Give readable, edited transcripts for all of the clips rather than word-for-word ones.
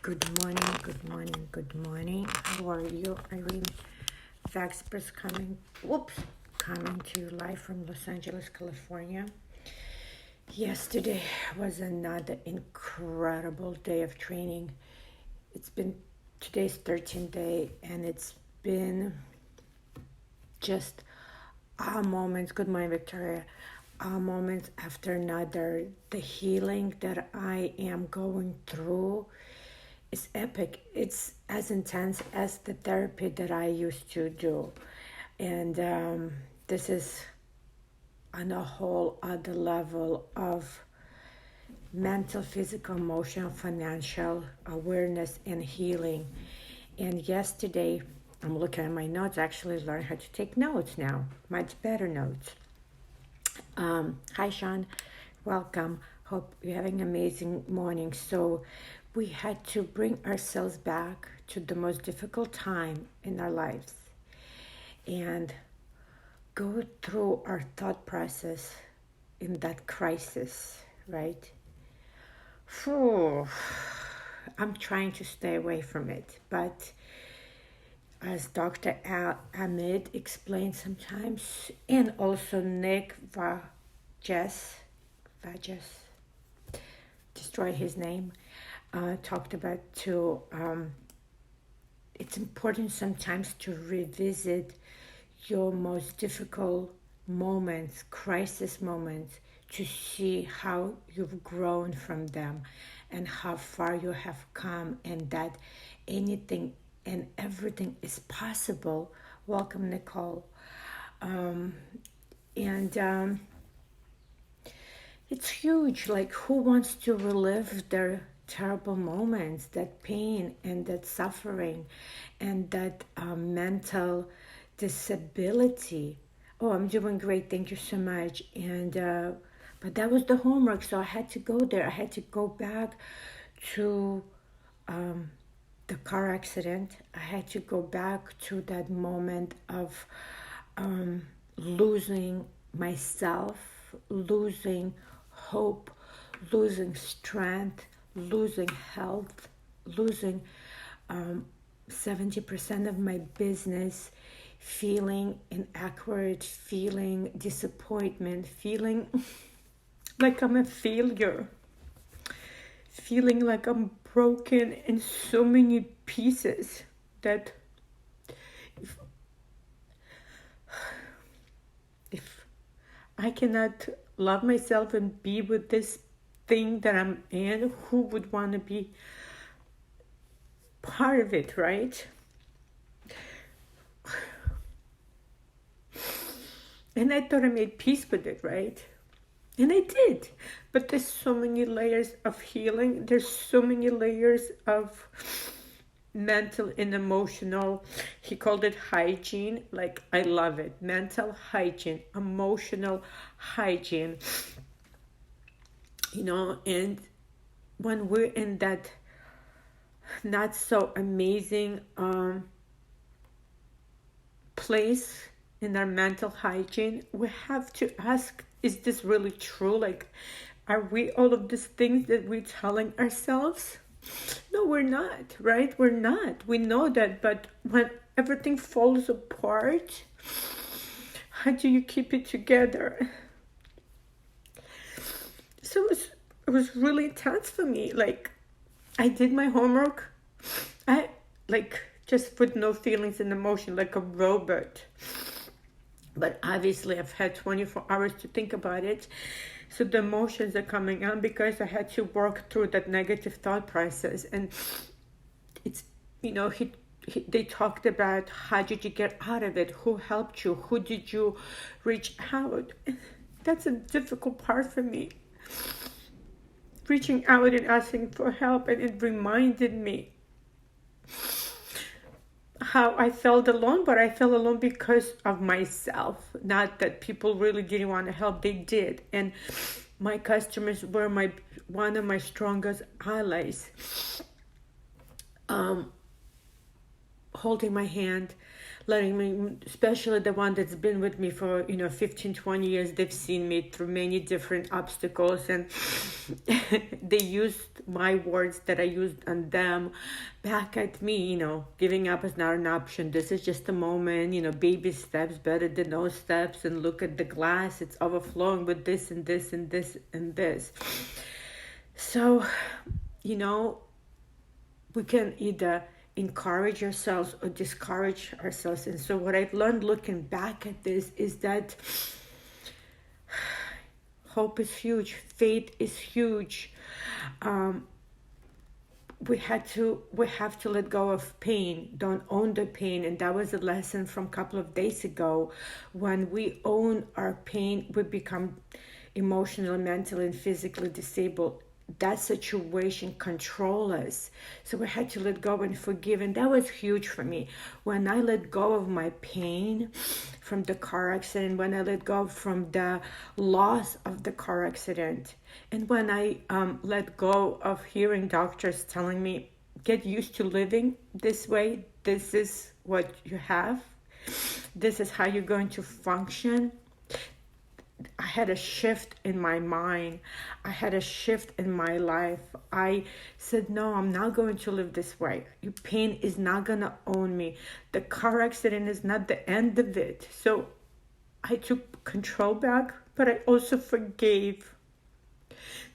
Good morning, good morning, good morning. How are you? Irene Faxpress coming to you live from Los Angeles, California. Yesterday was another incredible day of training. Today's 13th day, and it's been just our moments. Good morning, Victoria. Our moments after another. The healing that I am going through is epic. It's as intense as the therapy that I used to do. And this is on a whole other level of mental, physical, emotional, financial awareness and healing. And yesterday, I'm looking at my notes, actually learned how to take notes now, much better notes. Hi, Sean. Welcome. Hope you're having an amazing morning. So we had to bring ourselves back to the most difficult time in our lives and go through our thought process in that crisis, right? I'm trying to stay away from it, but as Dr. Ahmed explained sometimes, and also Nick Vages, destroy his name, talked about too, it's important sometimes to revisit your most difficult moments, crisis moments, to see how you've grown from them and how far you have come, and that anything and everything is possible. Welcome, Nicole. It's huge. Like, who wants to relive their terrible moments, that pain and that suffering and that mental disability? Oh, I'm doing great. Thank you so much. And but that was the homework, so I had to go there. I had to go back to the car accident. I had to go back to that moment of losing myself, losing hope, losing strength, losing health, losing 70% of my business, feeling inaccurate, feeling disappointment, feeling like I'm a failure, feeling like I'm broken in so many pieces that if I cannot love myself and be with this thing that I'm in, who would want to be part of it, right? And I thought I made peace with it, right? And I did. But there's so many layers of healing. There's so many layers of mental and emotional. He called it hygiene. Like, I love it. Mental hygiene, emotional hygiene. You know, and when we're in that not so amazing place in our mental hygiene, we have to ask, is this really true? Like, are we all of these things that we're telling ourselves? No, we're not, right? We're not. We know that, but when everything falls apart, how do you keep it together? So it was really intense for me. Like, I did my homework. I, like, just with no feelings and emotion, like a robot. But obviously I've had 24 hours to think about it. So the emotions are coming on because I had to work through that negative thought process. And it's, you know, they talked about how did you get out of it? Who helped you? Who did you reach out? That's a difficult part for me. Reaching out and asking for help. And it reminded me how I felt alone, but I felt alone because of myself. Not that people really didn't want to help, they did. And my customers were one of my strongest allies. Holding my hand, letting me, especially the one that's been with me for 15, 20 years. They've seen me through many different obstacles, and they used my words that I used on them back at me. Giving up is not an option. This is just a moment. Baby steps better than no steps, and look at the glass, it's overflowing with this and this and this and this. So we can either encourage ourselves or discourage ourselves. And so what I've learned looking back at this is that hope is huge, faith is huge. We have to let go of pain. Don't own the pain. And that was a lesson from a couple of days ago. When we own our pain, we become emotionally, mentally, and physically disabled. That situation control us. So we had to let go and forgive. And that was huge for me. When I let go of my pain from the car accident, when I let go from the loss of the car accident, and when I let go of hearing doctors telling me, get used to living this way, this is what you have, this is how you're going to function. I had a shift in my mind. I had a shift in my life. I said, no, I'm not going to live this way. Your pain is not going to own me. The car accident is not the end of it. So I took control back, but I also forgave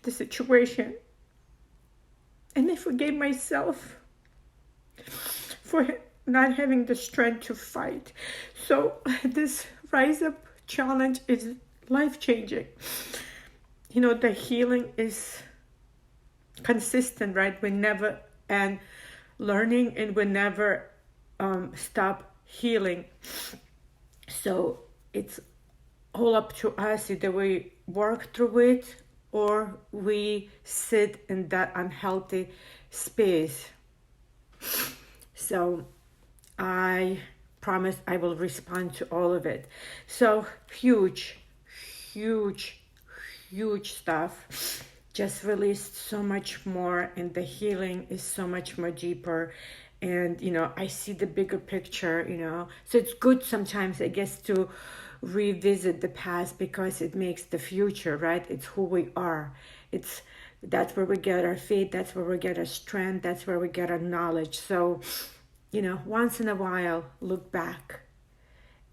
the situation. And I forgave myself for not having the strength to fight. So this Rise Up challenge is life-changing. The healing is consistent, right? We never end learning, and we never stop healing. So it's all up to us. Either we work through it or we sit in that unhealthy space. So I promise I will respond to all of it. So huge stuff. Just released so much more, and the healing is so much more deeper. And I see the bigger picture. So it's good sometimes, I guess, to revisit the past, because it makes the future, right? It's who we are. That's where we get our faith, that's where we get our strength, that's where we get our knowledge. So once in a while, look back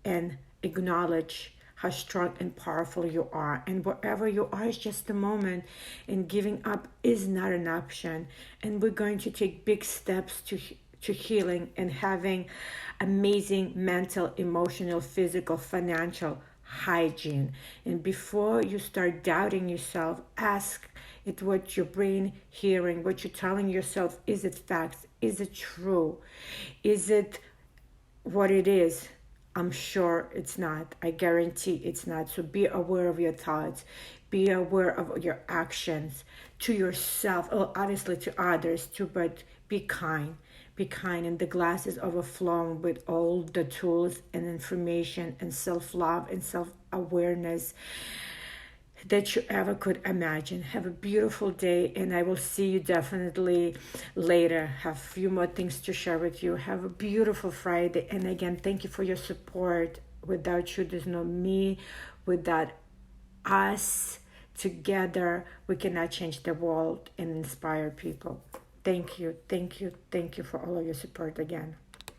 and acknowledge how strong and powerful you are. And wherever you are is just a moment, and giving up is not an option. And we're going to take big steps to healing and having amazing mental, emotional, physical, financial hygiene. And before you start doubting yourself, ask it what your brain hearing, what you're telling yourself. Is it facts? Is it true? Is it what it is? I'm sure it's not. I guarantee it's not. So be aware of your thoughts. Be aware of your actions to yourself, obviously to others too, but be kind. Be kind. And the glass is overflowing with all the tools and information and self-love and self-awareness that you ever could imagine. Have a beautiful day, and I will see you definitely later. Have a few more things to share with you. Have a beautiful Friday, and again, thank you for your support. Without you, there's no me. Without us together, we cannot change the world and inspire people. Thank you for all of your support again.